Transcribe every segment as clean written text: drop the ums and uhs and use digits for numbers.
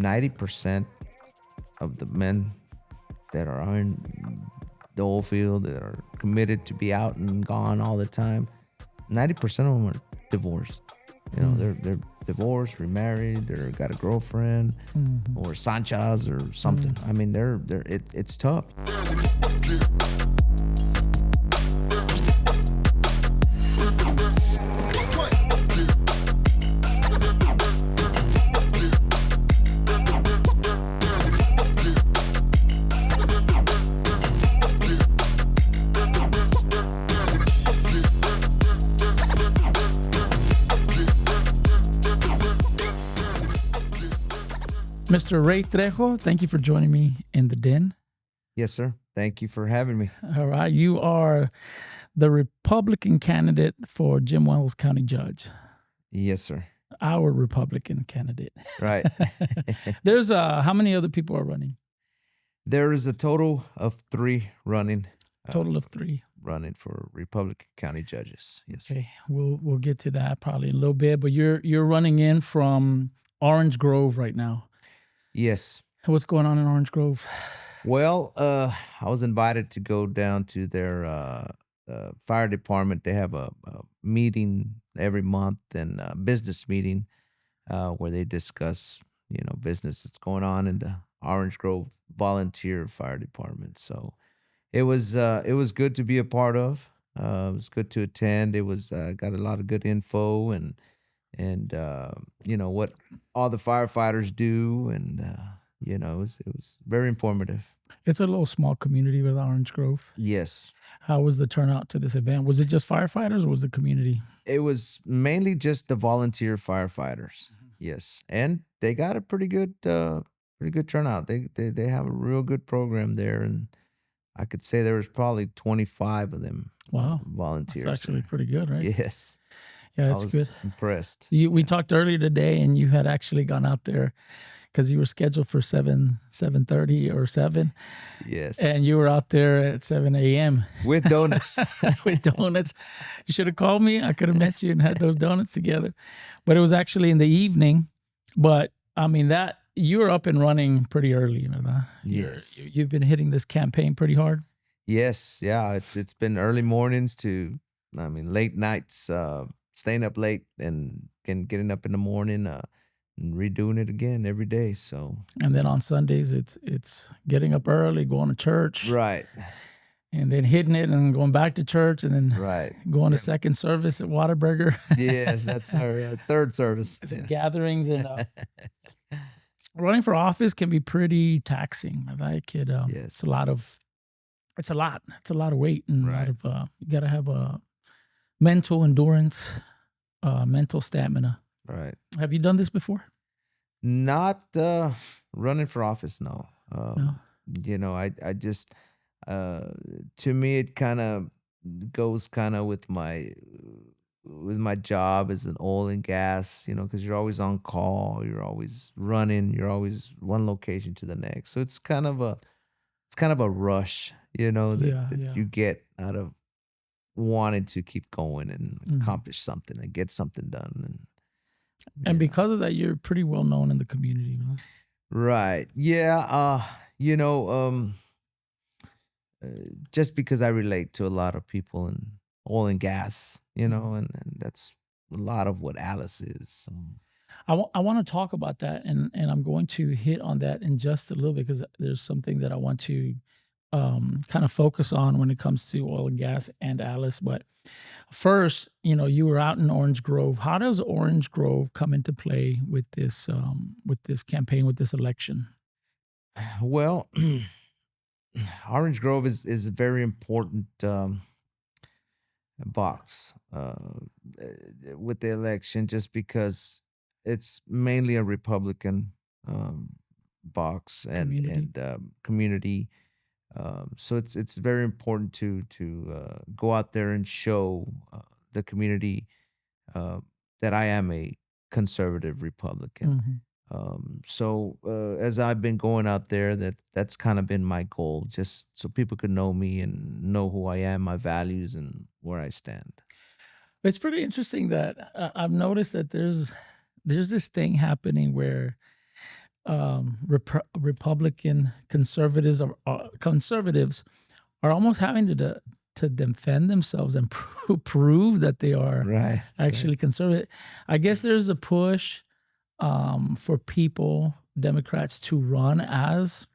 90% of the men that are in the oil field that are committed to be out and gone all the time, 90% of them are divorced. You know, they're divorced, remarried, they're got a girlfriend or Sanchez or something. I mean, it's tough. Mr. Rey Trejo, thank you for joining me in the den. Yes, sir. Thank you for having me. All right. You are the Republican candidate for Jim Wells County Judge. Yes, sir. Our Republican candidate. Right. There's how many other people are running? There is a total of 3 running. Total of 3. Running for Republican county judges. Yes. Okay. We'll get to that probably in a little bit, but you're running in from Orange Grove right now. Yes. What's going on in Orange Grove? Well, I was invited to go down to their fire department. They have a meeting every month and a business meeting where they discuss, business that's going on in the Orange Grove Volunteer Fire Department. So it was good to be a part of. It was good to attend. It was got a lot of good info and what all the firefighters do, and it was very informative. It's a little small community with Orange Grove. Yes. How was the turnout to this event? Was it just firefighters or was the community? It was mainly just the volunteer firefighters. Yes, and they got a pretty good turnout. They have a real good program there, and I could say there was probably 25 of them. Wow, volunteers. That's actually pretty good, right? Yes. Yeah, that's good. Impressed. We talked earlier today, and you had actually gone out there because you were scheduled for 7:30 or 7. Yes. And you were out there at 7 a.m. with donuts. With donuts. You should have called me. I could have met you and had those donuts together. But it was actually in the evening. But I mean, that you were up and running pretty early. Yes. You've been hitting this campaign pretty hard. Yes. Yeah. It's been early mornings to, late nights. Staying up late and getting up in the morning and redoing it again every day. So, and then on Sundays, it's getting up early, going to church, right, and then hitting it and going back to church, and then going to second service at Whataburger. Yes, that's our third service. Gatherings and running for office can be pretty taxing. Like it, it's a lot of weight and a lot of you got to have a mental endurance, mental stamina. Right. Have you done this before? Not running for office, no. No. I just, to me, it kind of goes with my job as an oil and gas, because you're always on call, you're always running, you're always one location to the next. So it's kind of a rush, that you get out of wanted to keep going and accomplish something and get something done. And because of that, you're pretty well known in the community. Right. Yeah. Just because I relate to a lot of people in oil and gas, and that's a lot of what Alice is. So. I want to talk about that, and I'm going to hit on that in just a little bit because there's something that I want to kind of focus on when it comes to oil and gas and Alice. But first, you were out in Orange Grove. How does Orange Grove come into play with this campaign, with this election? Well, Orange Grove is a very important box with the election, just because it's mainly a Republican box and community. So it's very important to go out there and show the community that I am a conservative Republican. So as I've been going out there, that's kind of been my goal, just so people could know me and know who I am, my values, and where I stand. It's pretty interesting that I've noticed that there's this thing happening where Republican conservatives are almost having to defend themselves and prove that they are Right. actually conservative. I guess there's a push for people, Democrats, to run as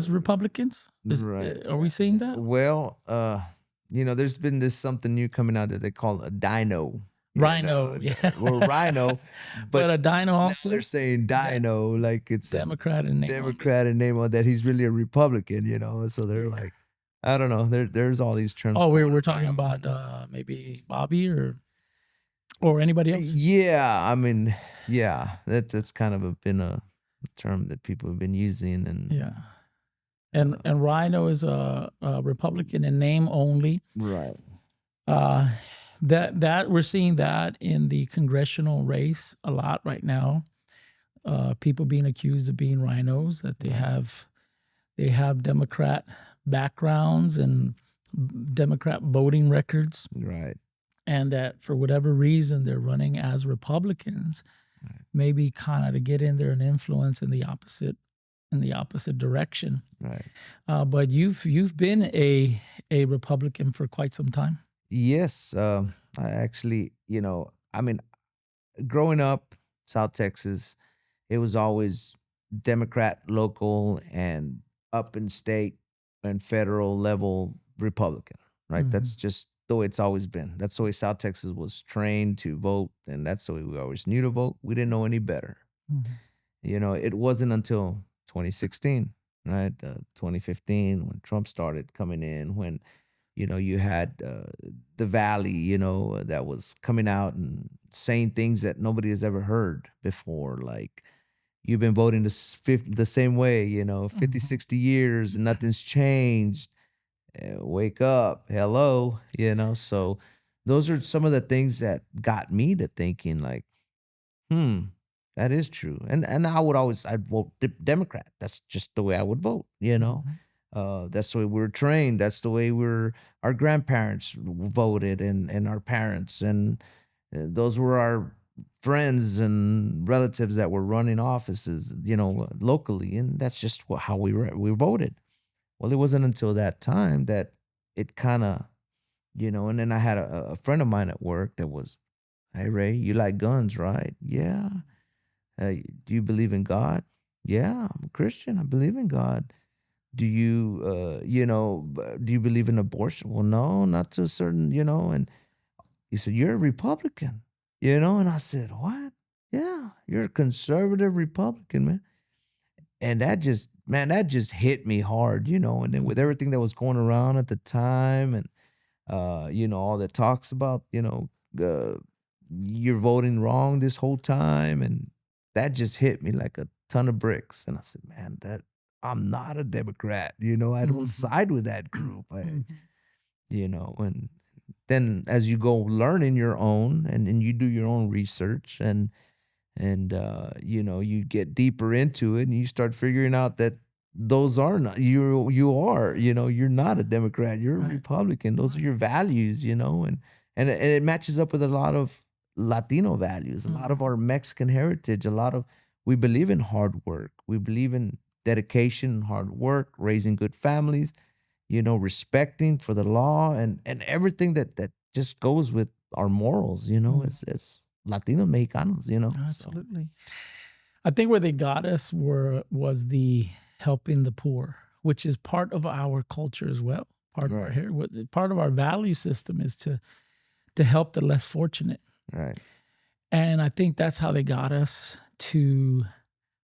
Republicans. Right. Are we seeing that? Well, there's been this something new coming out that they call a dino. Rhino, yeah. Or rhino, But a but dino now also they're saying dino like it's a Democrat in name. Democrat and name on that he's really a Republican, so they're like, I don't know. There's all these terms. Oh, we're talking about maybe Bobby or anybody else. Yeah, I mean, yeah, that's kind of been a term that people have been using, and Yeah. And Rhino is a Republican in name only. right. That we're seeing that in the congressional race a lot right now. People being accused of being rhinos, that they have Democrat backgrounds and Democrat voting records, Right. and that for whatever reason they're running as Republicans, maybe kind of to get in there and influence in the opposite direction. Right. But you've been a Republican for quite some time. Yes. I actually, I mean, growing up, South Texas, it was always Democrat local and up in state and federal level Republican, right? That's just the way it's always been. That's the way South Texas was trained to vote, and that's the way we always knew to vote. We didn't know any better. It wasn't until 2016, right? 2015 when Trump started coming in, when you had the Valley, that was coming out and saying things that nobody has ever heard before. Like, you've been voting the same way, 50, 60 years and nothing's changed. Wake up. Hello. So those are some of the things that got me to thinking like, that is true. And I'd vote Democrat. That's just the way I would vote. That's the way we were trained. That's the way our grandparents voted, and our parents, and those were our friends and relatives that were running offices, locally, and that's just how we voted. Well, it wasn't until that time that it kind of, and then I had a friend of mine at work that was, "Hey Ray, you like guns, right?" "Yeah." "Do you believe in God?" "Yeah, I'm a Christian. I believe in God." "Do you, do you believe in abortion?" "Well, no, not to a certain, and he said, "You're a Republican, and I said, "What?" "Yeah, you're a conservative Republican, man." And that just hit me hard, and then with everything that was going around at the time, and, all the talks about, you're voting wrong this whole time, and that just hit me like a ton of bricks. And I said, man, that I'm not a Democrat, I don't side with that group. And then as you go learning your own, and then you do your own research, and you get deeper into it, and you start figuring out that those are not you're not a Democrat, you're a Republican. Those are your values, and it matches up with a lot of Latino values, a lot of our Mexican heritage, we believe in hard work, we believe in dedication and hard work, raising good families, respecting for the law, and everything that just goes with our morals, as Latino Mexicanos, so. Absolutely. I think where they got us was the helping the poor, which is part of our culture as well. Part of our value system is to help the less fortunate. Right. And I think that's how they got us to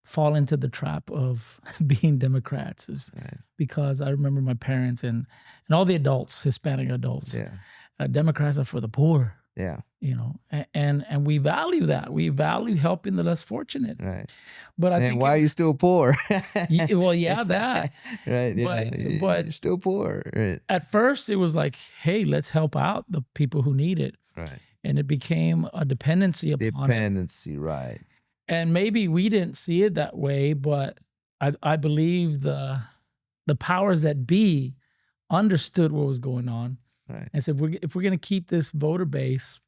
fall into the trap of being Democrats, is because I remember my parents and all the adults, Hispanic adults, Democrats are for the poor. Yeah. And we value that. We value helping the less fortunate. Right. But I And think why are you still poor? well, yeah, that. Right. Yeah. But you're still poor. Right. At first it was like, hey, let's help out the people who need it. Right. And it became a dependency upon it. Right. And maybe we didn't see it that way, but I believe the powers that be understood what was going on. Right. And said, if we're going to keep this voter base,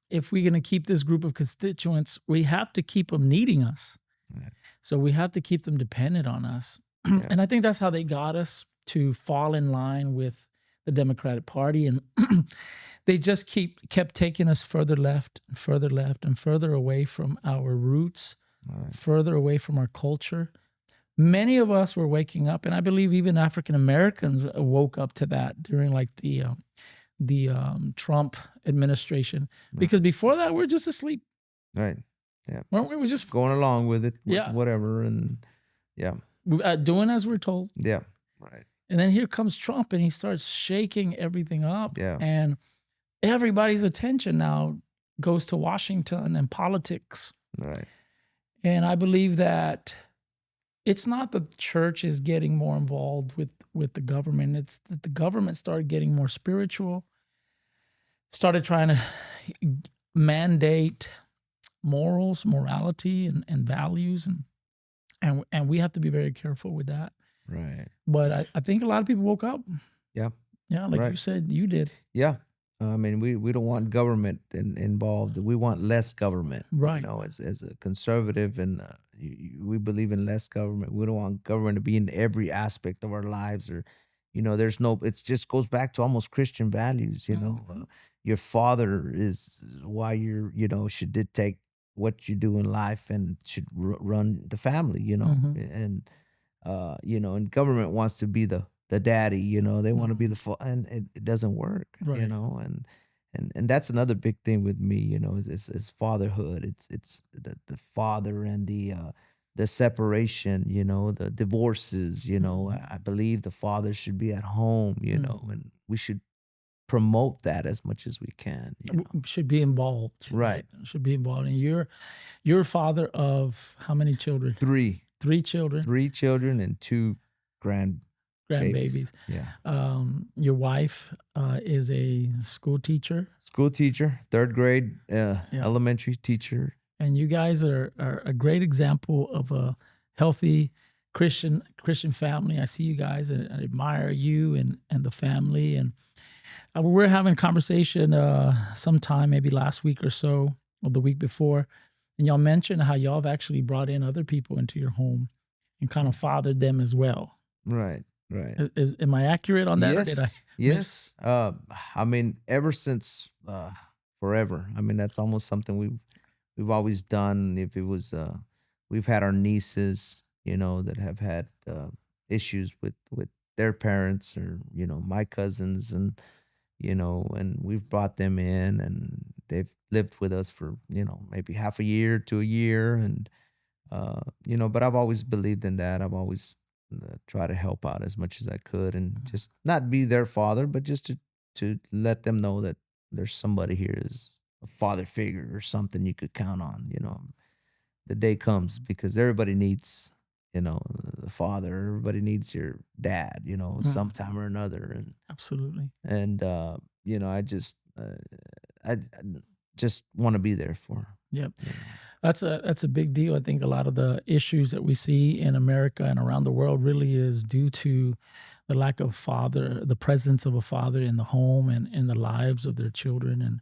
if we're going to keep this group of constituents, we have to keep them needing us. Right. So we have to keep them dependent on us. Yeah. And I think that's how they got us to fall in line with the Democratic Party. And they just kept taking us further left and further left and further away from our roots, Right. further away from our culture. Many of us were waking up, and I believe even African Americans woke up to that during like the Trump administration, because before that we're just asleep. Right. Yeah. Weren't we? We're just Going along with it, with Yeah. whatever, and yeah. Doing as we're told. Yeah. Right. And then here comes Trump, and he starts shaking everything up. Yeah. And everybody's attention now goes to Washington and politics. Right. And I believe that it's not that the church is getting more involved with the government. It's that the government started getting more spiritual, started trying to mandate morality and values. And we have to be very careful with that. Right. But I think a lot of people woke up. Yeah. Yeah, like you Right. said, you did. Yeah. I mean, we don't want government involved. We want less government. Right. You know, as a conservative, and we believe in less government. We don't want government to be in every aspect of our lives, or, you know, there's no. It just goes back to almost Christian values. You know, Mhm. Your father is why you know, should dictate what you do in life and should run the family. You know, Mhm. and you know, and government wants to be the daddy, you know, they want to be the and it doesn't work, you Right. know, and that's another big thing with me, you know, is fatherhood. It's the father and the separation, you know, the divorces, you know. I believe the father should be at home, you know, and we should promote that as much as we can, you know. Should be involved. Right. Should be involved. And you're a father of how many children? 3 children. 3 children and 2 grandbabies. Grandbabies. Yeah. Your wife is a school teacher. School teacher, 3rd grade, elementary teacher. And you guys are a great example of a healthy Christian family. I see you guys and I admire you and the family. And we're having a conversation sometime, maybe last week or so, or the week before, and y'all mentioned how y'all have actually brought in other people into your home and kind of fathered them as well. Right, right. Am I accurate on that? Or did I Yes. I mean, ever since forever. I mean, that's almost something we've always done. If it was, we've had our nieces, you know, that have had issues with their parents, or, you know, my cousins, and, you know, and we've brought them in, and they've lived with us for, you know, maybe half a year to a year, and you know, but I've always believed in that. I've always tried to help out as much as I could, and just not be their father, but just to let them know that there's somebody here, is a father figure or something you could count on. You know, the day comes, because everybody needs, you know, the father. Everybody needs your dad, you know, sometime or another, Absolutely. and you know, I just want to be there for 'em, Yep. you know. That's a big deal. I think a lot of the issues that we see in America and around the world really is due to the lack of the presence of a father in the home and in the lives of their children. And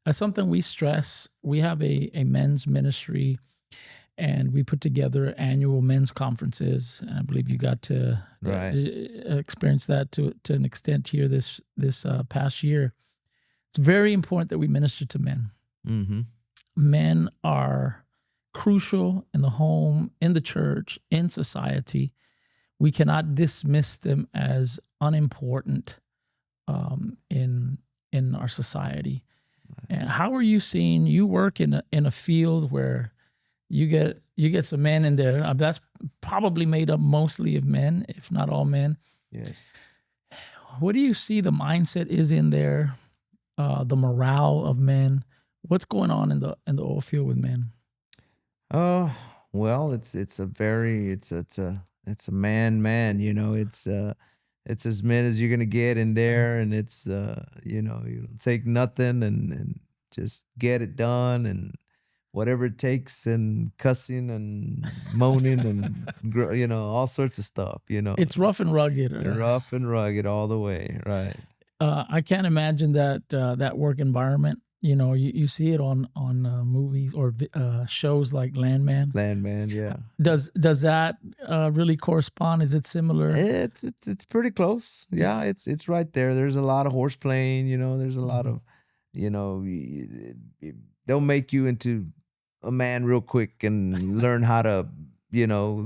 that's something we stress. We have a men's ministry, and we put together annual men's conferences. And I believe you got to Right. experience that to an extent here this past year. It's very important that we minister to men. Mm-hmm. Men are crucial in the home, in the church, in society. We cannot dismiss them as unimportant in our society. And how are you seeing? You work in a field where you get some men in there. That's probably made up mostly of men, if not all men. Yes. What do you see the mindset is in there? The morale of men. What's going on in the oil field with men? Oh, well, it's a very it's a man, you know, it's as men as you're gonna get in there, and it's you know, you don't take nothing, and just get it done, and whatever it takes, and cussing and moaning and you know, all sorts of stuff, you know. It's rough and rugged. Rough and rugged all the way, right. I can't imagine that work environment. You see it on movies or shows like Landman. Landman, yeah. Does that really correspond? Is it similar? It's pretty close. Yeah, it's right there. There's a lot of horse playing, there's a lot Mhm. of, you know, they'll make you into a man real quick and learn how to,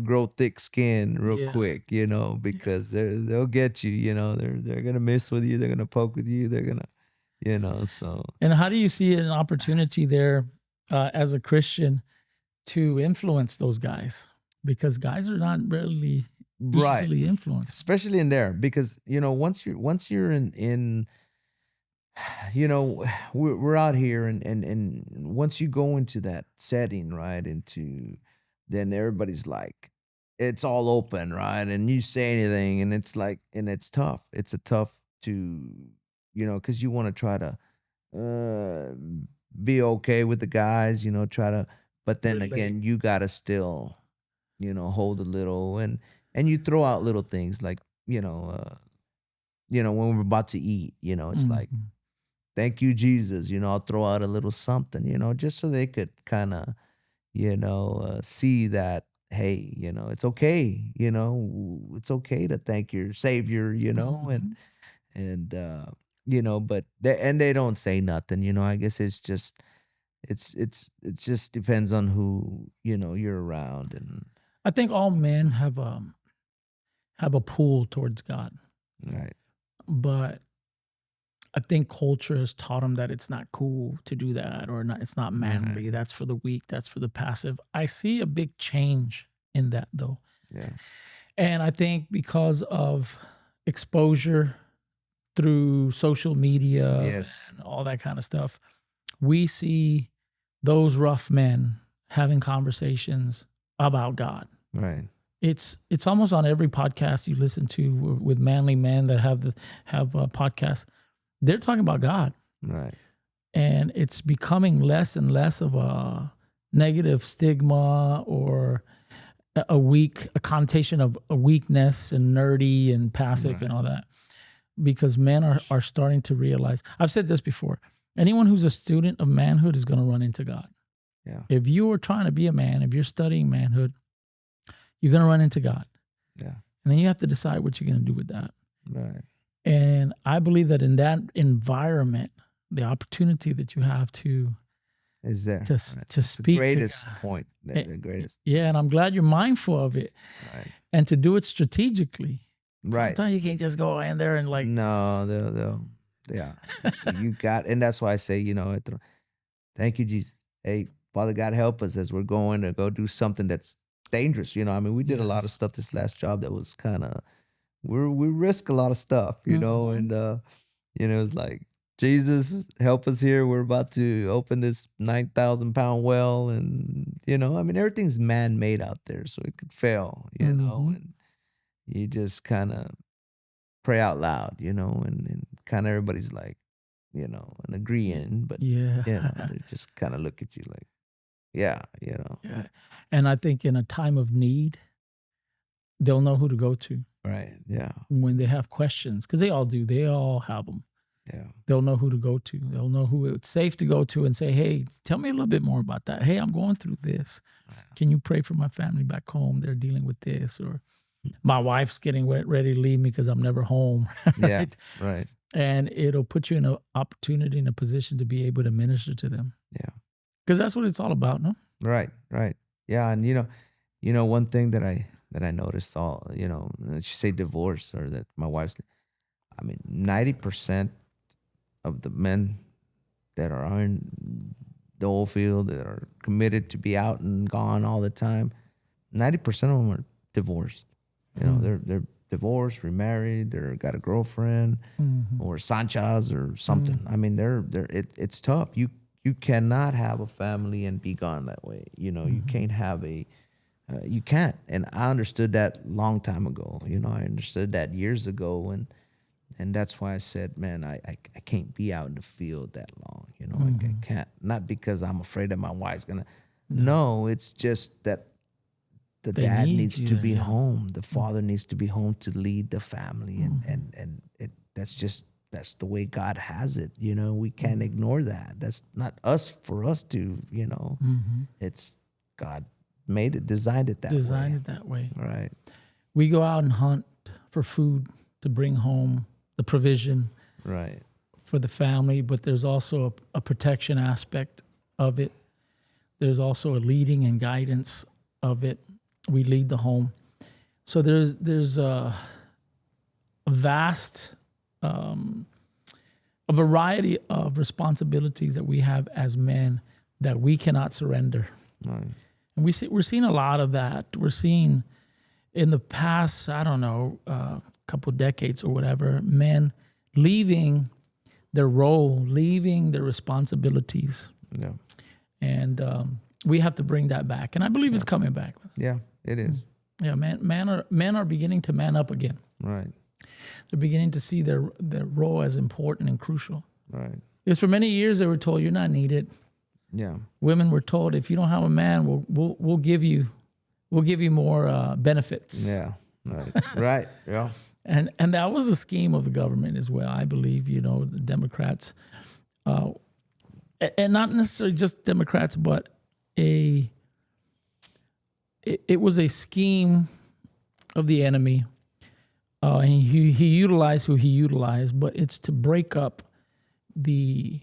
grow thick skin real Yeah, quick, yeah. because they'll get you, they're gonna mess with you, they're gonna poke with you, they're gonna, so And how do you see an opportunity there as a Christian to influence those guys? Because guys are not really right. easily influenced. Especially in there because once you're in we're out here and once you go into that setting, right, into then everybody's like it's all open, right, and you say anything and it's like and it's tough, it's a tough to because you want to try to uh be okay with the guys, try to, but then Relate. again you gotta still hold a little and you throw out little things like when we're about to eat, it's like Mhm. thank you, Jesus. I'll throw out a little something, just so they could kind of, see that, hey, it's okay, it's okay to thank your Savior, Mhm. and but they don't say nothing, I guess it's just, it just depends on who, you're around and, I think all men have a pull towards God, right. but I think culture has taught them that it's not cool to do that or not. It's not Right. manly. That's for the weak. That's for the passive. I see a big change in that though, Yeah. and I think because of exposure through social media Yes. and all that kind of stuff, we see those rough men having conversations about God. Right. It's almost on every podcast you listen to with manly men that have podcasts. They're talking about God, Right. and it's becoming less and less of a negative stigma or a connotation of a weakness and nerdy and passive and Right. all that, because men are starting to realize. I've said this before. Anyone who's a student of manhood is going to run into God. Yeah. If you are trying to be a man, if you're studying manhood, you're going to run into God. Yeah. And then you have to decide what you're going to do with that. Right. And I believe that in that environment, the opportunity that you have Is there. Right. to It's the speak to greatest God, point. eh, The greatest. yeah, and I'm glad you're mindful of it Right. and to do it strategically. Right. Sometimes you can't just go in there and like, No, yeah. You got, and that's why I say, thank you, Jesus. Hey, Father God, help us as we're going to go do something that's dangerous. I mean, we did a lot of yes, stuff this last job that was kind of, we risk a lot of stuff, hmm, and it's like Jesus, help us here. We're about to open this 9,000 pound well, and I mean, everything's man made out there, so it could fail, hmm, and you just kind of pray out loud, and kind of everybody's like, and agreeing, but yeah, they just kind of look at you like, yeah, yeah. And I think in a time of need, they'll know who to go to right, yeah, when they have questions because they all do. They all have them. yeah, They'll know who to go to. They'll know who it's safe to go to and say, "Hey, tell me a little bit more about that. Hey, I'm going through this. Can you pray for my family back home? They're dealing with this, or my wife's getting ready to leave me because I'm never home." yeah, Right? right, And it'll put you in an opportunity, in a position to be able to minister to them yeah, because that's what it's all about, no? right, right, yeah, and one thing that I noticed all, that you say divorce or that my wife's, I mean, 90% of the men that are in the oil field that are committed to be out and gone all the time, 90% of them are divorced. Mm. They're divorced, remarried, they're got a girlfriend Mhm. or Sanchez or something. I Mhm. mean, it's tough. You cannot have a family and be gone that way. You Mhm. can't have a you can't. And I understood that long time ago. I understood that years ago, and that's why I said, man, I can't be out in the field that long. I Mhm. can't. Not because I'm afraid that my wife's gonna. No, No, it's just that the they dad need needs you to to, be yeah. home. The Mm. father needs to be home to lead the family, and Mhm. and and it that's just. that's the way God has it. We can't ignore that. That's not us for us to, it's God made it, designed it that Designed way. it that way. Right. We go out and hunt for food to bring home, the provision Right. for the family, but there's also a protection aspect of it. There's also a leading and guidance of it. We lead the home. So there's a vast, a variety of responsibilities that we have as men that we cannot surrender. Right. And we're seeing a lot of that. We're seeing in the past, I don't know, couple decades or whatever, men leaving their role, leaving their responsibilities. Yeah. And we have to bring that back. And I believe it's coming back. Yeah, it is. Yeah, men are beginning to man up again. Right. They're beginning to see their role as important and crucial. Right. Because for many years they were told you're not needed. Yeah. Women were told if you don't have a man, we'll give you more benefits. Yeah. Right. Right. Yeah. And that was a scheme of the government as well. I believe the Democrats, and not necessarily just Democrats, but it was a scheme of the enemy. And he utilized who he utilized, but it's to break up the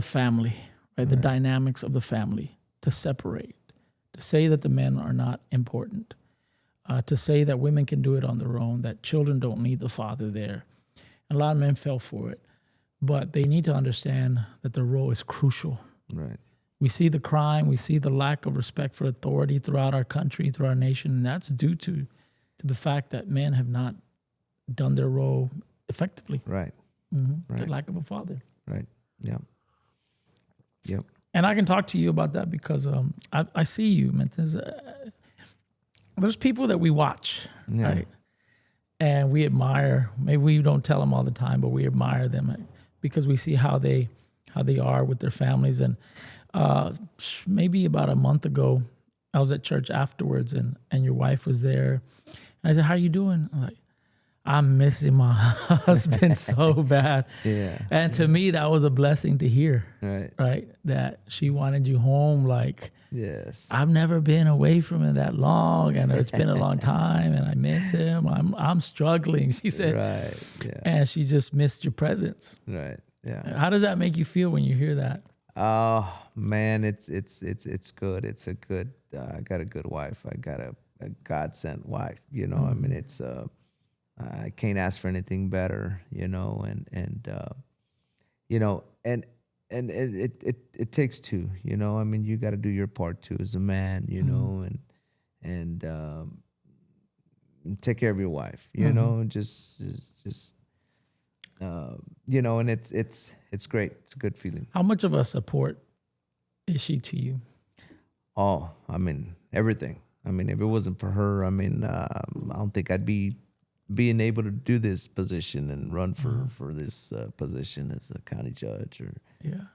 family, right? The dynamics of the family, to separate, to say that the men are not important, to say that women can do it on their own, that children don't need the father there. And a lot of men fell for it, but they need to understand that their role is crucial. Right. We see the crime, we see the lack of respect for authority throughout our country, through our nation, and that's due to the fact that men have not done their role effectively. Right. Mm-hmm. Right. The lack of a father. Right. Yeah. Yep. And I can talk to you about that because I see you, man. There's people that we watch, Yeah. right? And we admire. Maybe we don't tell them all the time, but we admire them because we see how they are with their families. And maybe about a month ago, I was at church afterwards, and your wife was there. And I said, "How are you doing?" I'm like, "I'm missing my husband so bad." Yeah. And to me, that was a blessing to hear. Right. Right? That she wanted you home. Like, Yes. I've never been away from him that long, and it's been a long time, and I miss him. I'm struggling. She said, Right. Yeah. and she just missed your presence. Right. Yeah. How does that make you feel when you hear that? Oh man, it's good. It's a good. I got a good wife. I got a God sent wife. I mean, it's I can't ask for anything better. And it takes two. I mean, you got to do your part too as a man. And take care of your wife. Just and it's great. It's a good feeling. How much of a support is she to you? Oh, I mean, everything. I mean, if it wasn't for her, I mean, I don't think I'd be being able to do this position and run for this position as a county judge. Or, Yeah.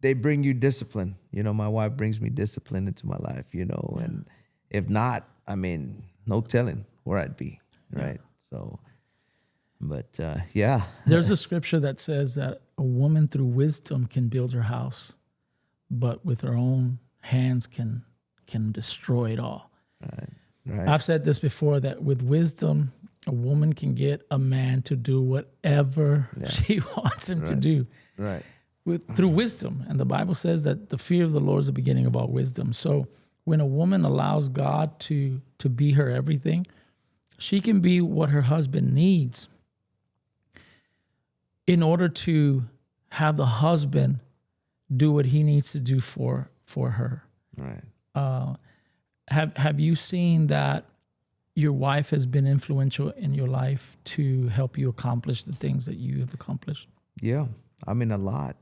they bring you discipline. My wife brings me discipline into my life, and if not, I mean, no telling where I'd be, right? So, but yeah. There's a scripture that says that a woman through wisdom can build her house, but with her own hands can destroy it all. Right. I've said this before, that with wisdom, a woman can get a man to do whatever she wants him to do. Right. Through wisdom. And the Bible says that the fear of the Lord is the beginning of all wisdom. So when a woman allows God to be her everything, she can be what her husband needs in order to have the husband do what he needs to do for her. Right. Have you seen that your wife has been influential in your life to help you accomplish the things that you have accomplished? Yeah. I mean, a lot.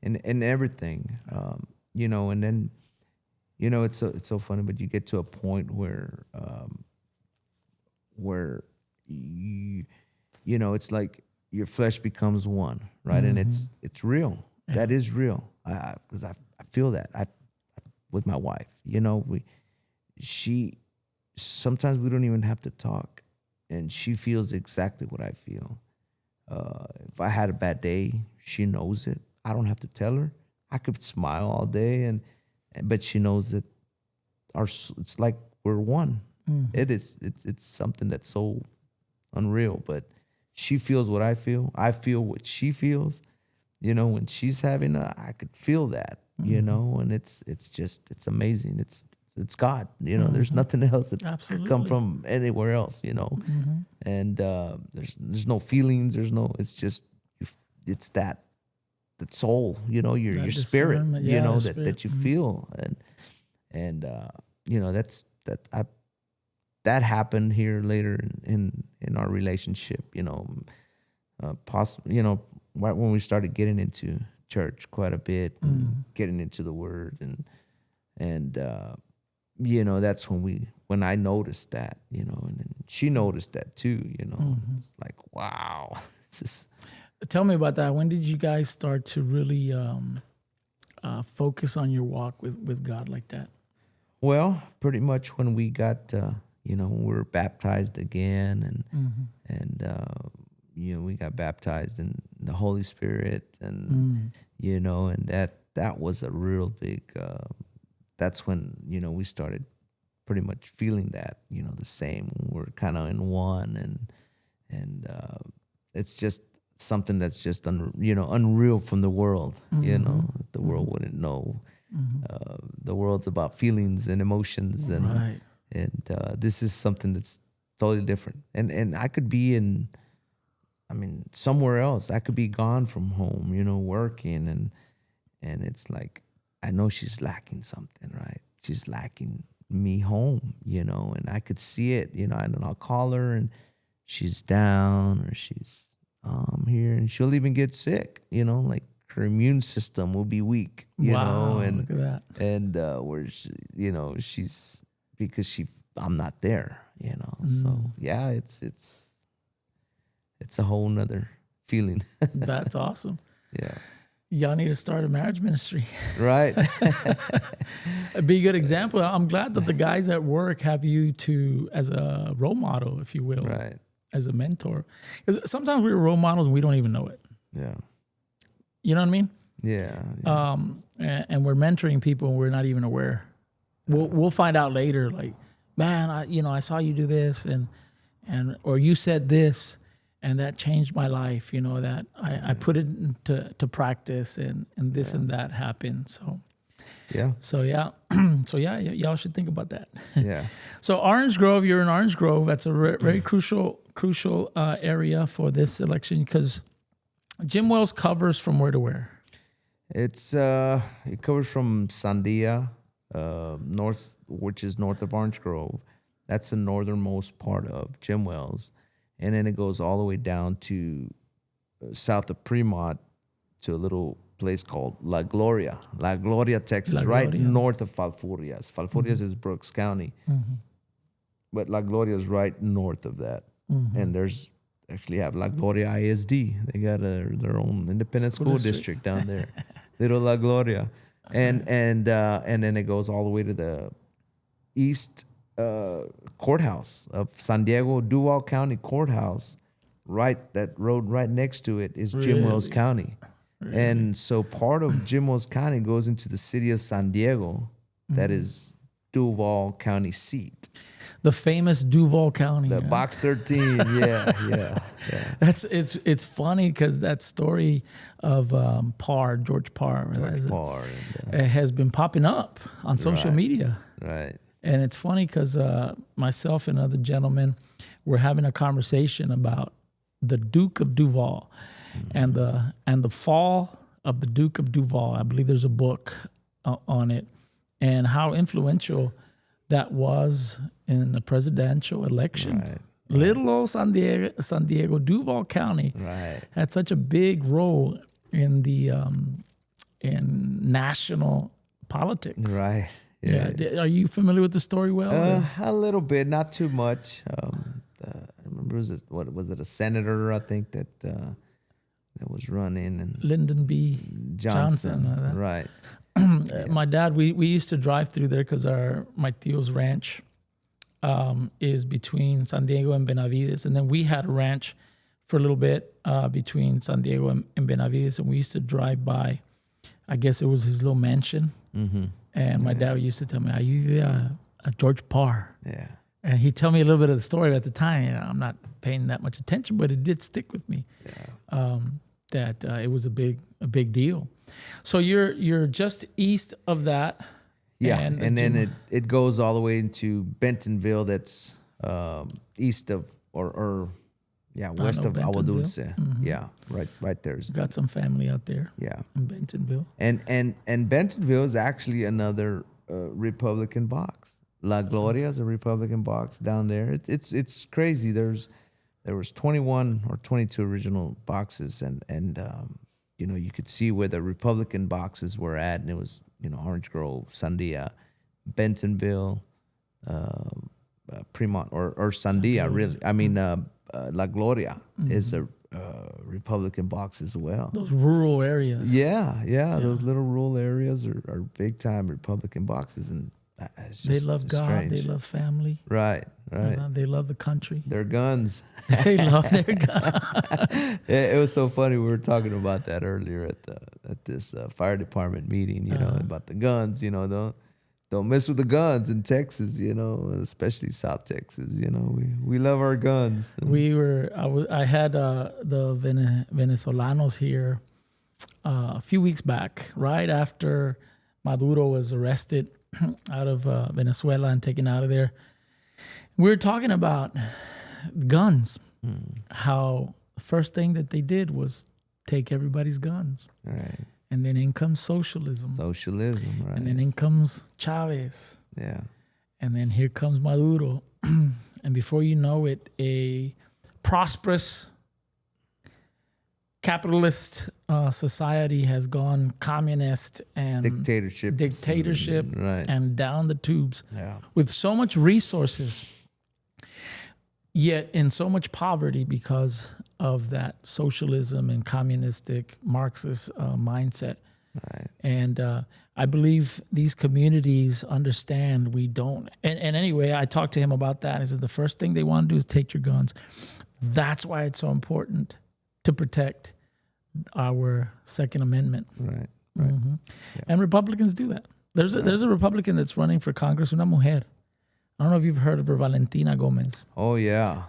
In everything. And then, it's so funny, but you get to a point where it's like your flesh becomes one, right? Mm-hmm. And it's real. Yeah. That is real. Because I feel that with my wife. Sometimes we don't even have to talk. and she feels exactly what I feel. If I had a bad day, she knows it. I don't have to tell her. I could smile all day, but she knows that it's like we're one. Mhm. It is. It's something that's so unreal. But she feels what I feel. I feel what she feels. When she's having I could feel that. Mhm. And it's amazing. It's God. There's Mhm. nothing else that could come Absolutely. from anywhere else. Mhm. And there's no feelings. There's no. It's just it's that soul. Your That spirit. discernment, yeah, the spirit. That you feel and that's that happened here later in our relationship. Possibly, right when we started getting into church quite a bit and Mm. getting into the word and that's when I noticed that, and then she noticed that too. Mhm. It's like, wow. this is Tell me about that. When did you guys start to really focus on your walk with God like that? Well, pretty much when we got when we were baptized again Mhm. and we got baptized in the Holy Spirit and Mm. and that was a real big that's when we started pretty much feeling that the same. We're kind of in one and it's just something that's just unreal from the world. Mhm. The world Mhm. wouldn't know. Mhm. The world's about feelings and emotions Right. and this is something that's totally different. And I could be in, I mean, somewhere else. I could be gone from home, working and it's like I know she's lacking something, right? She's lacking me home, and I could see it, and I'll call her and she's down or she's here and she'll even get sick, like her immune system will be weak, Wow. and Look at that. where she, she's because I'm not there, Mm. so yeah, it's a whole nother feeling. That's awesome. Yeah. Y'all need to start a marriage ministry. Right. Be a good example. I'm glad that the guys at work have you to as a role model, if you will, Right. as a mentor. 'Cause sometimes we're role models and we don't even know it. Yeah. You know what I mean? Yeah. Yeah. And we're mentoring people and we're not even aware. We'll find out later. Like, man, I saw you do this and or you said this and that changed my life. That I put it into practice and this Yeah. and that happened. So. Yeah. So yeah, so yeah, y'all should think about that. Yeah. So Orange Grove, you're in Orange Grove. That's a very crucial area for this election because Jim Wells covers from where to where. It covers from Sandia, north, which is north of Orange Grove. That's the northernmost part of Jim Wells, and then it goes all the way down to south of Fremont to a little place called La Gloria, Texas, La right Gloria. north of Falfurrias. Falfurrias is Brooks County, but La Gloria is right north of that. And there's actually have La Gloria ISD. They got their own independent School school district. district down there, Little La Gloria, and then it goes all the way to the east courthouse of San Diego, Duval County Courthouse. Right, that road right next to it is Jim Wells Really, County. And so part of Jim Wells County goes into the city of San Diego, that is Duval County seat. the famous Duval County. The Yeah. box 13, yeah, yeah, yeah. It's funny because that story of George Parr, George Parr. has been popping up on social Right. media. Right. And it's funny because myself and other gentlemen were having a conversation about the Duke of Duval and the fall of the Duke of Duval. I believe there's a book on it and how influential that was in the presidential election. Right. Little old San Diego, Duval County Right. had such a big role in the in national politics. Right. Yeah. Yeah. Are you familiar with the story well? A little bit, not too much. I remember what was it? A senator, I think that was running and Lyndon B. Johnson. Right. My dad, we used to drive through there because my tio's ranch is between San Diego and Benavides, and then we had a ranch for a little bit between San Diego and Benavides, and we used to drive by. I guess it was his little mansion, and my dad used to tell me, "Are you a George Parr?" Yeah. And he'd tell me a little bit of the story at the time. You know, I'm not paying that much attention, but it did stick with me. Yeah. That it was a big deal. So you're just east of that. Yeah, and then it goes all the way into Bentonville. That's east of or west of Agua Dulce. Yeah, right there's got some family out there. Yeah, in Bentonville. And Bentonville is actually another Republican box. La Gloria is a Republican box down there. It's crazy. There was 21 or 22 original boxes, and you could see where the Republican boxes were at, and it was Orange Grove, Sandia, Bentonville, Fremont, or Sandia. Really, I mean La Gloria is a Republican box as well. Those rural areas. Yeah. Those little rural areas are big time Republican boxes, and it's just, they love God. Strange. They love family. Right. They love the country. Their guns. They love their guns. It was so funny. We were talking about that earlier at this fire department meeting. About the guns. Don't mess with the guns in Texas. Especially South Texas. We love our guns. I had the Venezolanos here a few weeks back, right after Maduro was arrested out of Venezuela and taken out of there. We were talking about guns, how the first thing that they did was take everybody's guns. Right. And then in comes socialism. Right. And then in comes Chavez. Yeah. And then here comes Maduro. And before you know it, a prosperous capitalist society has gone communist and dictatorship right. And down the tubes. Yeah. With so much resources, yet in so much poverty because of that socialism and communistic Marxist mindset. Right. And I believe these communities understand we don't. And anyway, I talked to him about that. He said the first thing they want to do is take your guns. That's why it's so important to protect our Second Amendment. Right. Mm-hmm. Yeah. And Republicans do that. There's a Republican that's running for Congress, una mujer. I don't know if you've heard of her, Valentina Gomez. Oh yeah,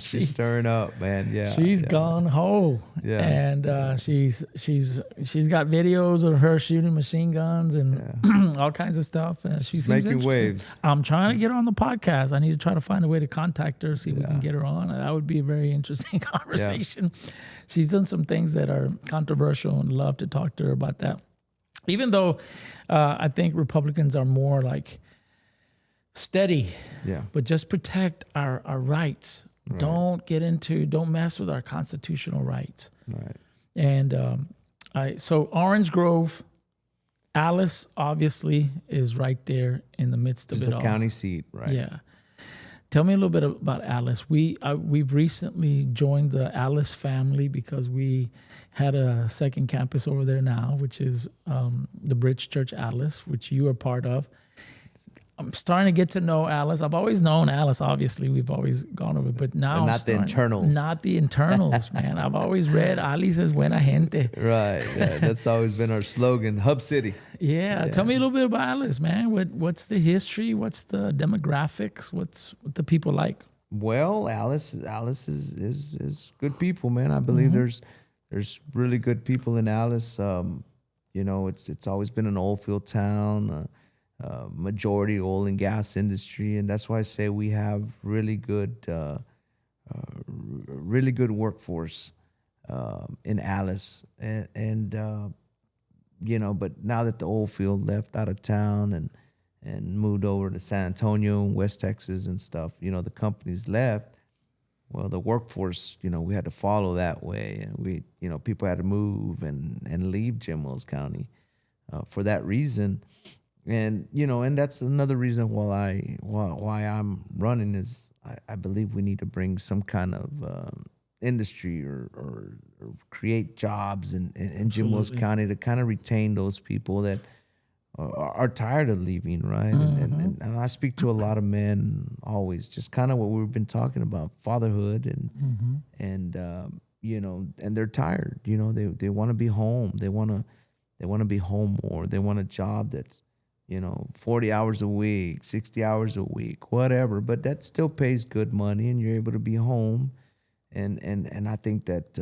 she's stirring up, man. Yeah, she's gone ho. Yeah, and she's got videos of her shooting machine guns and all kinds of stuff. She seems making waves. I'm trying to get her on the podcast. I need to try to find a way to contact her, see if we can get her on. That would be a very interesting conversation. Yeah. She's done some things that are controversial, and love to talk to her about that. Even though I think Republicans are more like steady, but just protect our rights. Right. Don't mess with our constitutional rights. Right. And so Orange Grove, Alice obviously is right there in the midst of it all. The county seat, right? Yeah. Tell me a little bit about Alice. We've recently joined the Alice family because we had a second campus over there now, which is the Bridge Church Alice, which you are part of. I'm starting to get to know Alice. I've always known Alice, obviously. We've always gone over, but now not the internals. Not the internals, man. I've always read Alice es buena gente. Right. Yeah, that's always been our slogan, Hub City. Yeah. Tell me a little bit about Alice, man. What's the history? What's the demographics? What the people like? Well, Alice is good people, man. I believe there's really good people in Alice. It's always been an oilfield town. Majority oil and gas industry, and that's why I say we have really good workforce in Alice, and but now that the oil field left out of town and moved over to San Antonio and West Texas and stuff, the companies left. Well, the workforce, we had to follow that way, and we, people had to move and leave Jim Wells County for that reason. And and that's another reason why I'm running is I believe we need to bring some kind of industry or create jobs in Jim Wells County to kind of retain those people that are tired of leaving, right? And I speak to a lot of men always, just kind of what we've been talking about, fatherhood, and and they're tired. They want to be home. They want to be home more. They want a job that's 40 hours a week, 60 hours a week, whatever, but that still pays good money, and you're able to be home. And I think that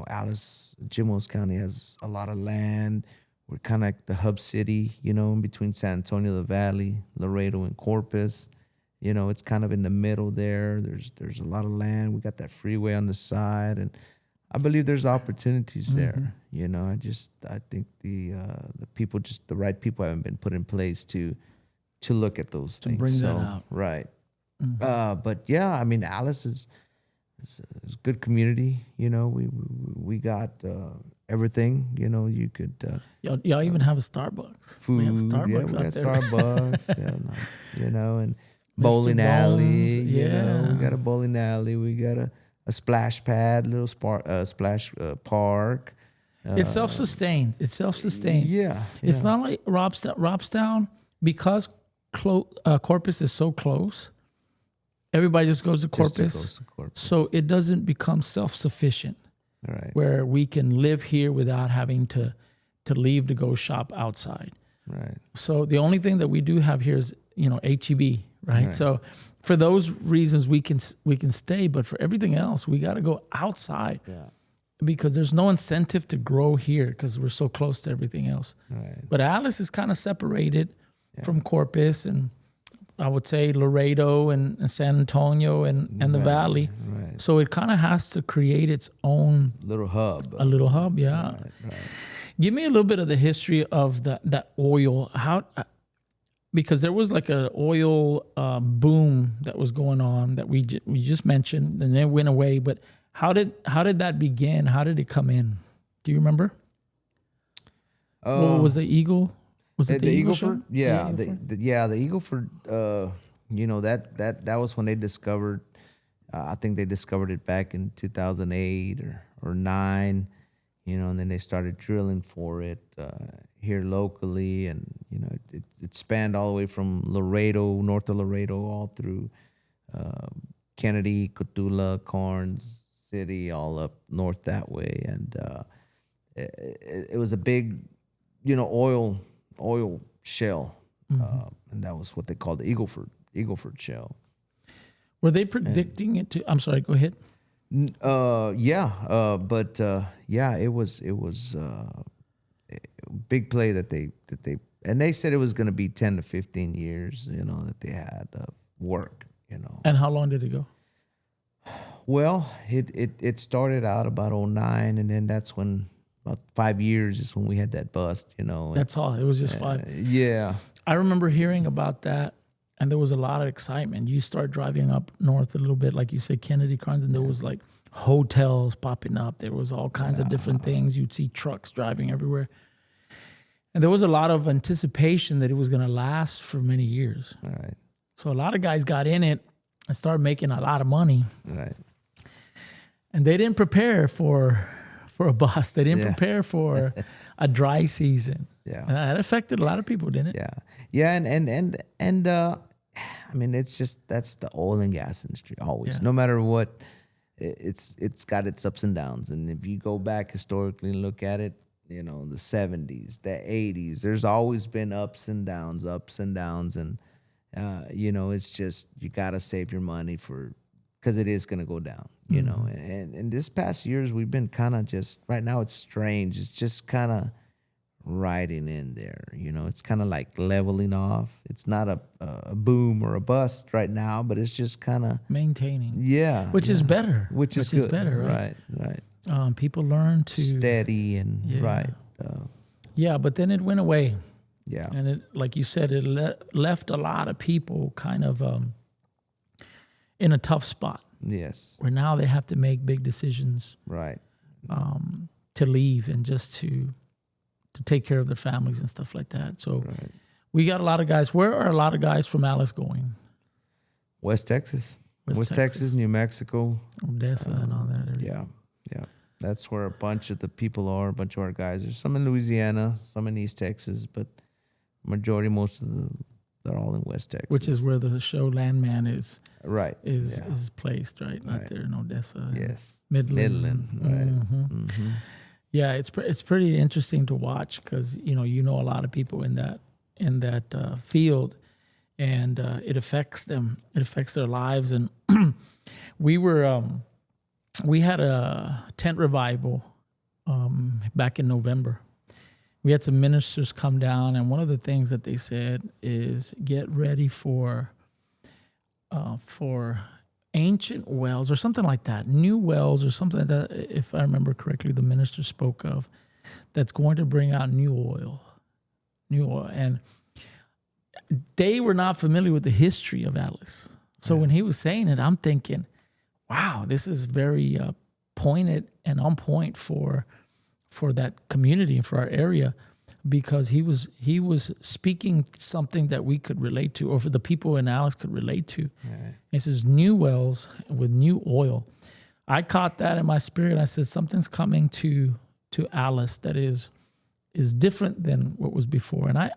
Alice, Jimos County has a lot of land. We're kind of like the hub city, in between San Antonio, the Valley, Laredo, and Corpus. It's kind of in the middle there. There's a lot of land. We got that freeway on the side, and I believe there's opportunities there. I think the people, just the right people, haven't been put in place to look at those To things. bring that So, out. right. But yeah, I mean, Alice is a good community. We got everything. You could Y'all even have a Starbucks. We have food. Yeah, Starbucks we out got there. Starbucks. And Mr. bowling alley. Bones, We got yeah. a bowling alley. We got a splash pad, little splash park. It's self-sustained. It's self-sustained. Yeah, It's yeah. not like Robstown, because Corpus is so close. Everybody just goes to Just to go Corpus, to Corpus. so it doesn't become self-sufficient, Right, where we can live here without having to leave to go shop outside. right, So the only thing that we do have here is HEB, right? Right. So for those reasons we can stay, but for everything else we got to go outside, yeah, because there's no incentive to grow here because we're so close to everything else. right. But Alice is kind of separated from Corpus, and I would say Laredo and San Antonio and the Valley. Right. So it kind of has to create its own Little hub. a little hub, yeah. Right. Give me a little bit of the history of that oil. Because there was like an oil boom that was going on that we just mentioned, and then it went away. But how did that begin? How did it come in? Do you remember? What was the Eagle? Was it The the Eagle Eagleford? show? Yeah, Eagleford? the Eagleford. That was when they discovered. I think they discovered it back in 2008 or nine. And then they started drilling for it here locally, and it spanned all the way from Laredo, north of Laredo, all through Kennedy, Cotula, Karnes City, all up north that way, and it was a big, oil shell, and that was what they called the Eagleford shell. Were they predicting it to? I'm sorry. Go ahead. Yeah, it was a big play that they and they said it was going to be 10 to 15 years, that they had work. And how long did it go? Well, it started out about '09, and then that's when about 5 years is when we had that bust. That's all. It was just 5. Yeah. I remember hearing about that, and there was a lot of excitement. You start driving up north a little bit, like you said, Kennedy, Karnes, and there was like hotels popping up. There was all kinds of different things. You'd see trucks driving everywhere. And there was a lot of anticipation that it was going to last for many years. All right. So a lot of guys got in it and started making a lot of money. Right. And they didn't prepare for a bust. They didn't prepare for a dry season. Yeah. And that affected a lot of people, didn't it? Yeah. Yeah, and I mean, that's the oil and gas industry always. Yeah. No matter what, it's got its ups and downs. And if you go back historically and look at it, the 70s, the 80s, there's always been ups and downs, and it's just you got to save your money because it is going to go down, And this past years we've been kind of just right now it's strange. It's just kind of riding in there, It's kind of like leveling off. It's not a boom or a bust right now, but it's just kind of Maintaining. which is better. which is good. better, right? Right. People learn to Steady and right. Yeah, but then it went away. Yeah. And it, like you said, it left a lot of people kind of in a tough spot Yes. where now they have to make big decisions Right. to leave and just to take care of their families and stuff like that. So Right. we got a lot of guys. Where are a lot of guys from Alice going? West Texas. West Texas, New Mexico. Odessa and all that area. Yeah. That's where a bunch of the people are, a bunch of our guys. There's some in Louisiana, some in East Texas, but Majority, most of they're all in West which is Texas. where the show Landman is Right. is Yeah. is placed, right? Not Right. there in Odessa, and Yes. Midland. Midland. Right. hmm Mm-hmm. Yeah, it's pretty interesting to watch because you know a lot of people in that field, and it affects them. It affects their lives. And we were we had a tent revival back in November. We had some ministers come down, and one of the things that they said is get ready for ancient wells or something like that, new wells or something like that. If I remember correctly, the minister spoke of that's going to bring out new oil, and they were not familiar with the history of Atlas. So when he was saying it, I'm thinking, wow, this is very pointed and on point for that community and for our area, because he was speaking something that we could relate to, or for the people in Alice could relate to. Right. It says new wells with new oil. I caught that in my spirit. I said something's coming to Alice that is different than what was before. And I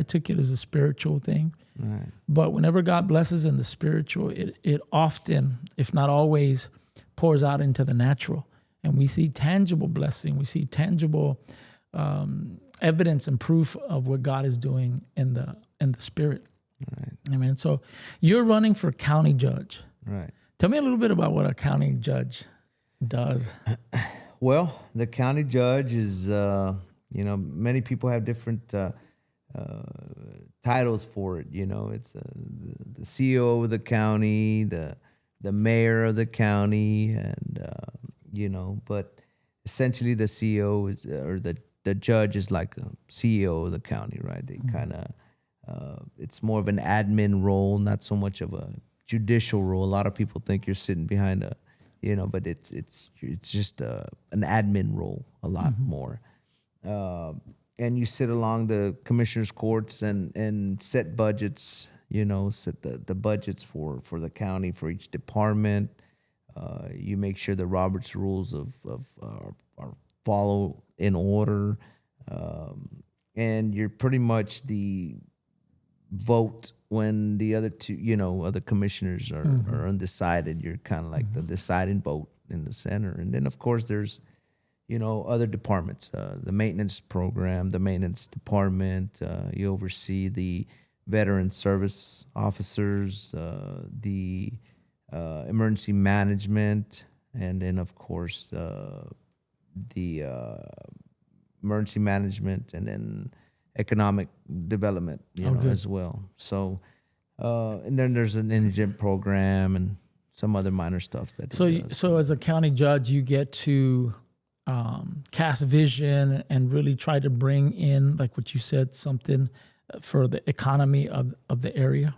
took it as a spiritual thing. Right. But whenever God blesses in the spiritual, it often, if not always, pours out into the natural. And we see tangible blessing. We see tangible evidence and proof of what God is doing in the spirit. Right. Amen. So you're running for county judge. Right. Tell me a little bit about what a county judge does. Well, the county judge is, many people have different titles for it. It's the CEO of the county, the mayor of the county, and but essentially the CEO is, or the judge is like a CEO of the county, right? They kind of, it's more of an admin role, not so much of a judicial role. A lot of people think you're sitting behind a, but it's just an admin role a lot more. And you sit along the commissioners' courts and set budgets, set the budgets for the county, for each department. You make sure the Robert's rules are follow in order. And you're pretty much the vote when the other two, other commissioners are undecided. You're kind of like the deciding vote in the center. And then, of course, there's, other departments, the maintenance program, the maintenance department. You oversee the veteran service officers, the emergency management, and then, of course, the emergency management, and then economic development, as well. So, and then there's an indigent program and some other minor stuff that. So as a county judge, you get to cast vision and really try to bring in, like what you said, something for the economy of the area.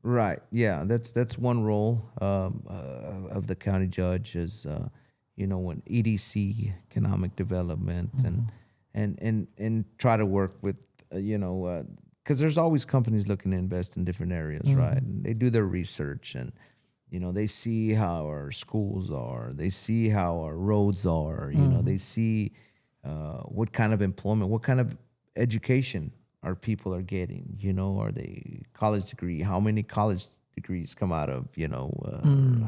Right. Yeah. That's one role of the county judge is, when EDC, economic development, and try to work with, because there's always companies looking to invest in different areas, right? And they do their research, and they see how our schools are, they see how our roads are, they see what kind of employment, what kind of education our people are getting, are they college degree, how many college degrees come out of,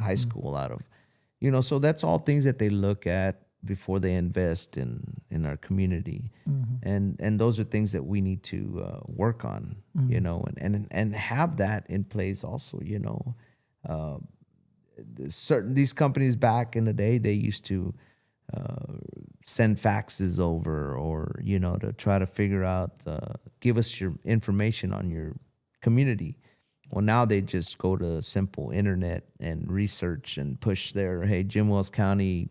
high school, out of, so that's all things that they look at before they invest in our community. And those are things that we need to work on, and have that in place also, these companies back in the day, they used to send faxes over, or to try to figure out, give us your information on your community. Well, now they just go to simple internet and research and push their, hey, Jim Wells County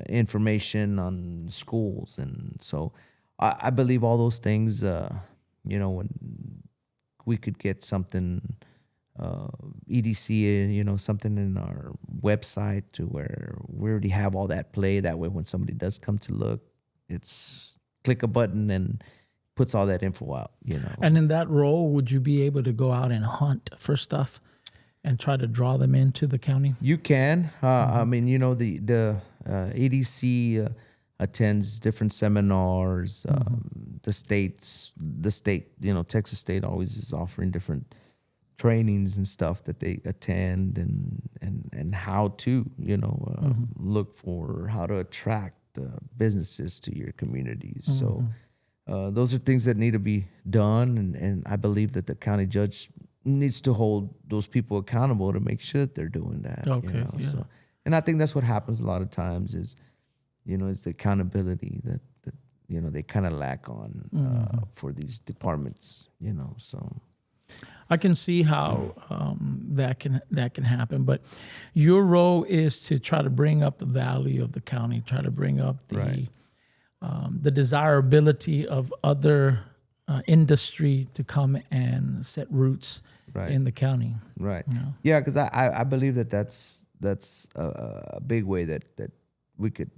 information on schools. And so I believe all those things, when we could get something, EDC, something in our website to where we already have all that play. That way, when somebody does come to look, it's click a button and puts all that info out, And in that role, would you be able to go out and hunt for stuff and try to draw them into the county? You can. I mean, the EDC attends different seminars. The state, Texas State always is offering different trainings and stuff that they attend, and how to look for how to attract businesses to your communities. So those are things that need to be done, and I believe that the county judge needs to hold those people accountable to make sure that they're doing that. Okay, yeah. So, and I think that's what happens a lot of times is the accountability that they kind of lack on for these departments. So I can see how that can happen, but your role is to try to bring up the value of the county, try to bring up the desirability of other industry to come and set roots in the county. Right. Yeah, because I believe that's a big way that we could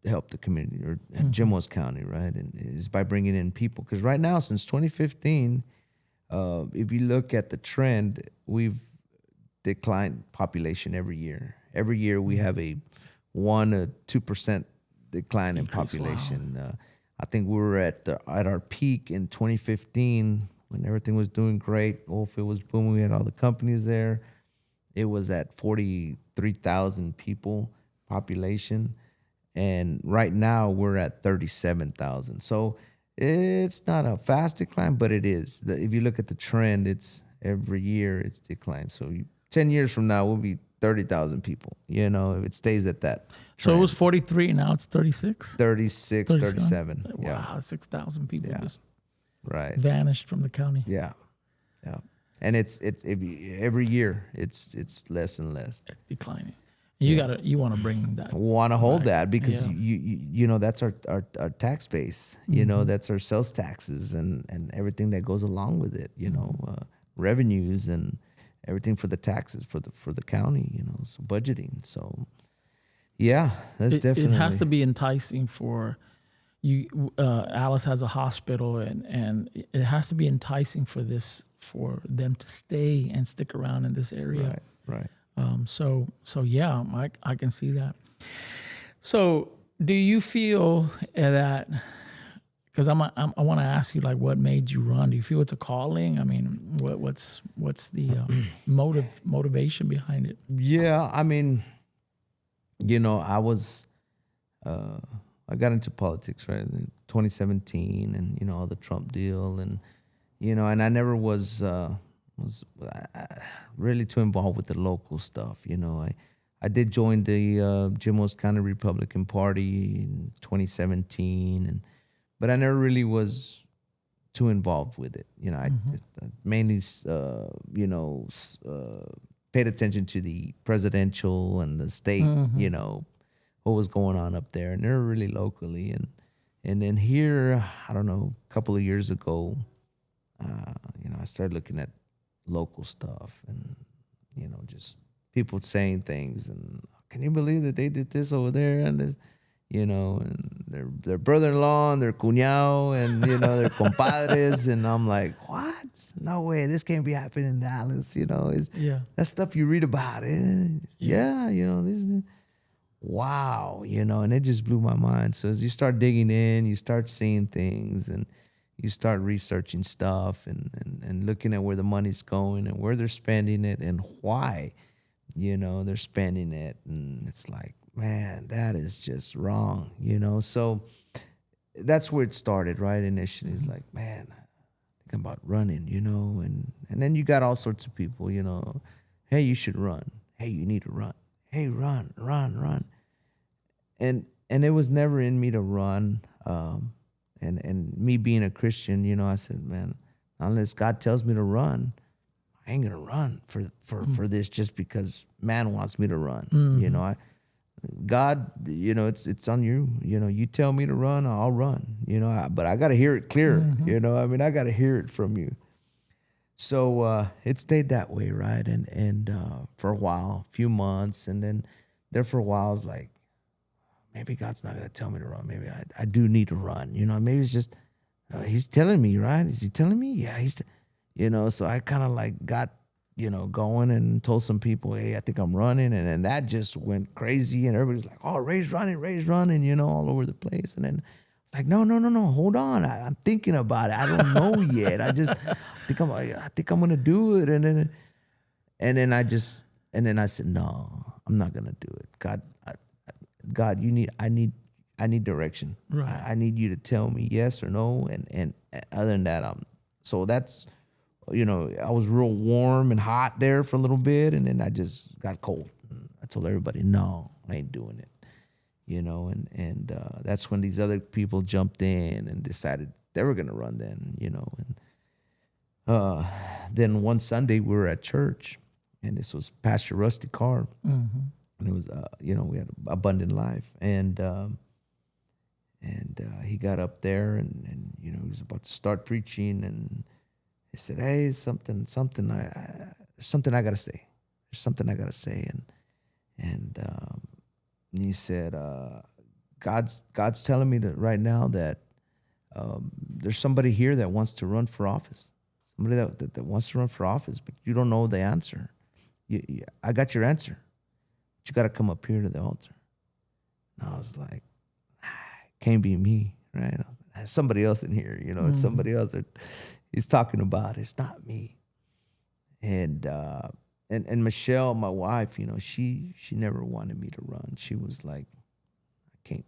help the community or Jimos County, right? And is by bringing in people. Because right now, since 2015, if you look at the trend, we've declined population every year. Every year we have a 1 to 2% decline in population. Wow. I think we were at our peak in 2015 when everything was doing great. Oilfield was booming. We had all the companies there. It was at 43,000 people population. And right now we're at 37,000. So it's not a fast decline, but it is. If you look at the trend, it's every year it's declined. So 10 years from now, we'll be 30,000 people, if it stays at that trend. So it was 43, now it's 36? 36, 37. Wow, 6,000 people just vanished from the county. Yeah. And it's every year it's less and less. It's declining. You want to bring that. Want to hold that because you that's our tax base. That's our sales taxes and everything that goes along with it. Revenues and everything for the taxes for the county. So budgeting. So that's definitely. It has to be enticing for you. Alice has a hospital, and it has to be enticing for them to stay and stick around in this area. Right. So yeah, I can see that. So do you feel that, because I want to ask you, like, what made you run? Do you feel it's a calling? I mean, what's the motivation behind it? Yeah, I mean, I got into politics, right, in 2017, and all the Trump deal, and and I never was really too involved with the local stuff. I did join the Jimos County Republican Party in 2017, but I never really was too involved with it. I mainly paid attention to the presidential and the state. What was going on up there, and never really locally. And then here, I don't know, a couple of years ago, I started looking at local stuff and just people saying things, and can you believe that they did this over there, and this, and their brother-in-law and their cuñado and their compadres, and I'm like, what? No way, this can't be happening in Dallas. That stuff you read about it. This. Wow, and it just blew my mind. So as you start digging in, you start seeing things, and you start researching stuff and looking at where the money's going and where they're spending it and why, they're spending it. And it's like, man, that is just wrong, So that's where it started, right? Initially, it's like, man, thinking about running, and then you got all sorts of people, hey, you should run. Hey, you need to run. Hey, run. And it was never in me to run. And me being a Christian, I said, man, unless God tells me to run, I ain't gonna run for this just because man wants me to run. God, it's on you. You tell me to run, I'll run. But I gotta hear it clear. I gotta hear it from you. So it stayed that way, right? And for a while, a few months, and then there for a while, I was like, maybe God's not going to tell me to run. Maybe I do need to run. Maybe it's just, he's telling me, right? Is he telling me? Yeah, so I kind of like got going and told some people, hey, I think I'm running. And then that just went crazy. And everybody's like, oh, Ray's running, all over the place. And then it's like, no, no, no, no, hold on. I'm thinking about it. I don't know yet. I think I'm going to do it. And then I said, no, I'm not going to do it. God, I need direction. Right. I need you to tell me yes or no. And other than that, so that's, I was real warm and hot there for a little bit, and then I just got cold. I told everybody, no, I ain't doing it. And that's when these other people jumped in and decided they were gonna run then. And then one Sunday we were at church, and this was Pastor Rusty Carr, and it was we had abundant life, and he got up there, and he was about to start preaching, and he said, "Hey, something I gotta say. There's something I gotta say." And he said, God's telling me that right now that there's somebody here that wants to run for office. Somebody that wants to run for office, but you don't know the answer. I got your answer, but you got to come up here to the altar. And I was like, can't be me, right? There's somebody else in here, it's somebody else that he's talking about. It's not me. And Michelle, my wife, she never wanted me to run. She was like, I can't.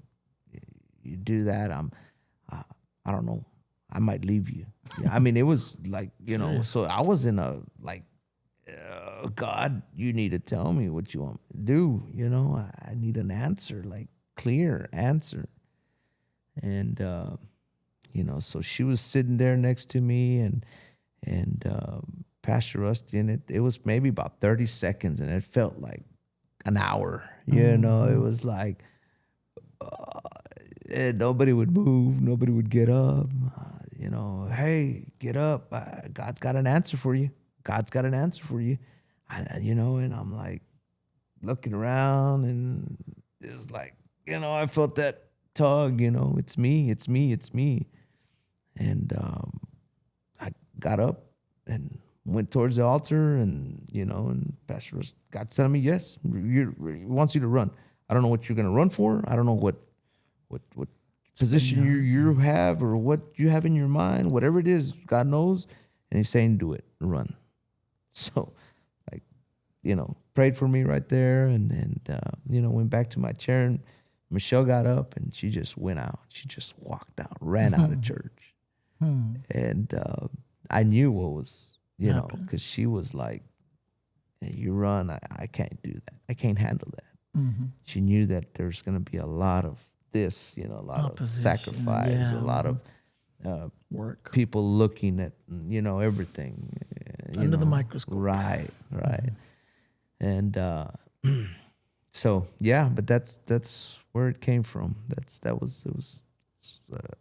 You do that, I don't know. I might leave you. Yeah, I mean, it was like, Serious. so I was in a like, God, you need to tell me what you want me to do. I need an answer, like clear answer. And so she was sitting there next to me, and Pastor Rusty, and it was maybe about 30 seconds, and it felt like an hour. It was like nobody would move, nobody would get up. Hey, get up! God's got an answer for you. God's got an answer for you. And I'm like looking around, and it was like, I felt that tug. It's me, it's me, it's me. And I got up and went towards the altar, and Pastor God's telling me, yes, he wants you to run. I don't know what you're going to run for. I don't know what position you have or what you have in your mind. Whatever it is, God knows, and He's saying, do it, run. So, like, prayed for me right there, and went back to my chair, and Michelle got up, and she just went out. She just walked out, ran out of church. And I knew what was, because she was like, hey, you run, I can't do that. I can't handle that. She knew that there's going to be a lot of this, a lot of sacrifice, a lot of work, people looking at, everything. Under the microscope. Right. And so, yeah, but that's where it came from. It was.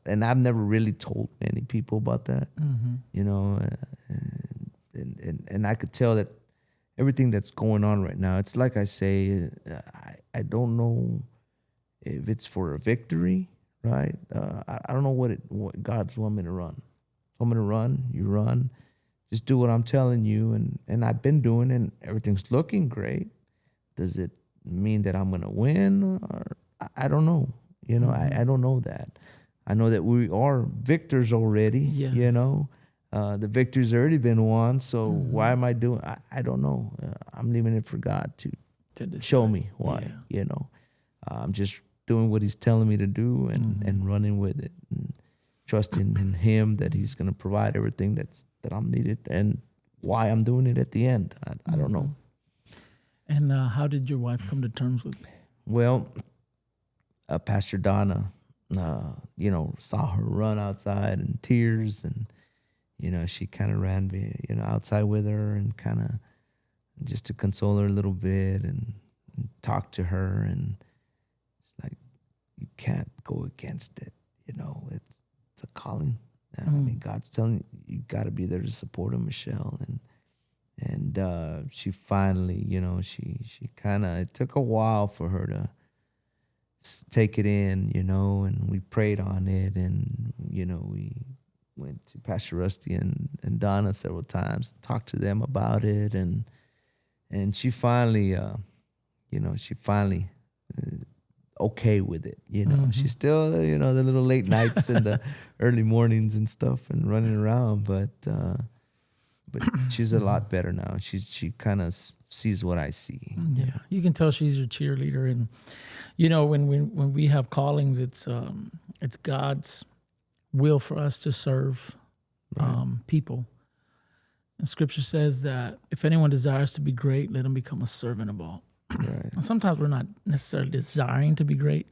And I've never really told many people about that, and I could tell that everything that's going on right now, it's like I say, I don't know if it's for a victory, right? I don't know what God's want me to run. Want me to run? You run. Just do what I'm telling you, and I've been doing it, and everything's looking great. Does it mean that I'm gonna win? Or I don't know. I don't know that. I know that we are victors already. Yes. The victory's already been won. So why am I doing? I don't know. I'm leaving it for God to show me why. Yeah. I'm just doing what He's telling me to do, and running with it, and trusting in Him that He's going to provide everything that I'm needed, and why I'm doing it at the end. I don't know. And how did your wife come to terms with it? Well, Pastor Donna, saw her run outside in tears, and she kind of ran me, outside with her, and kind of just to console her a little bit, and talk to her, and it's like, you can't go against it. It's a calling. I mean, God's telling you got to be there to support him, Michelle, and she finally, she kind of, it took a while for her to take it in, and we prayed on it, and went to Pastor Rusty and Donna several times, talked to them about it, and she finally, she finally okay with it. She's still, the little late nights and the early mornings and stuff and running around, but she's a lot better now. She kind of sees what I see. Yeah, you can tell she's your cheerleader, and when we have callings, it's God's will for us to serve people. And Scripture says that if anyone desires to be great, let him become a servant of all. Right. And sometimes we're not necessarily desiring to be great,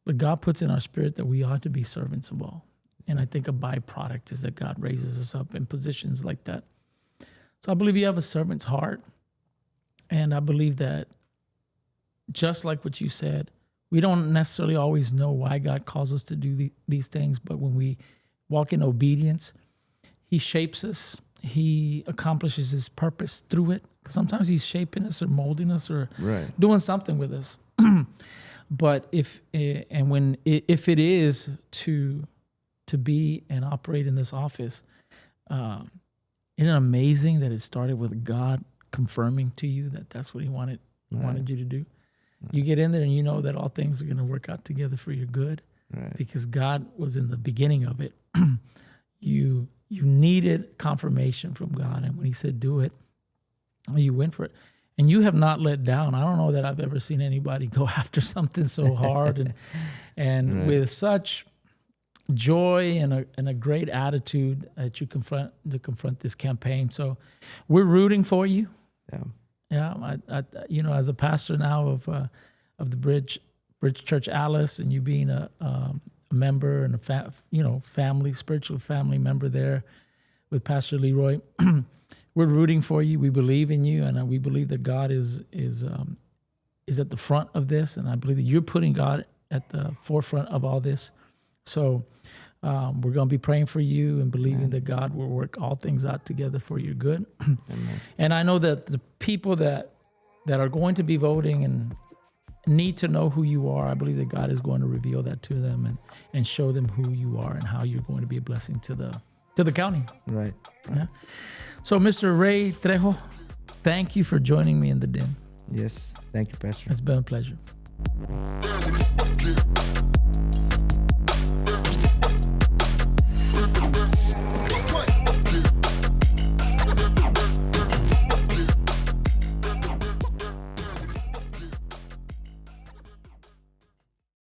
but God puts in our spirit that we ought to be servants of all. And I think a byproduct is that God raises us up in positions like that. So I believe you have a servant's heart. And I believe that just like what you said, we don't necessarily always know why God calls us to do these things, but when we walk in obedience, He shapes us. He accomplishes His purpose through it. Sometimes He's shaping us or molding us or doing something with us. But if it is to be and operate in this office, isn't it amazing that it started with God confirming to you that that's what He wanted you to do? You get in there and you know that all things are going to work out together for your good because God was in the beginning of it. You needed confirmation from God, and when He said do it, you went for it. And you have not let down. I don't know that I've ever seen anybody go after something so hard and with such joy and a great attitude that you confront this campaign. So we're rooting for you. Yeah. As a pastor now of the Bridge Church Alice, and you being a member and a spiritual family member there with Pastor Leroy, we're rooting for you. We believe in you, and we believe that God is at the front of this, and I believe that you're putting God at the forefront of all this. So we're going to be praying for you and believing that God will work all things out together for your good. And I know that the people that are going to be voting and need to know who you are, I believe that God is going to reveal that to them and show them who you are and how you're going to be a blessing to the county. Right. Yeah. So, Mr. Rey Trejo, thank you for joining me in the den. Yes. Thank you, Pastor. It's been a pleasure.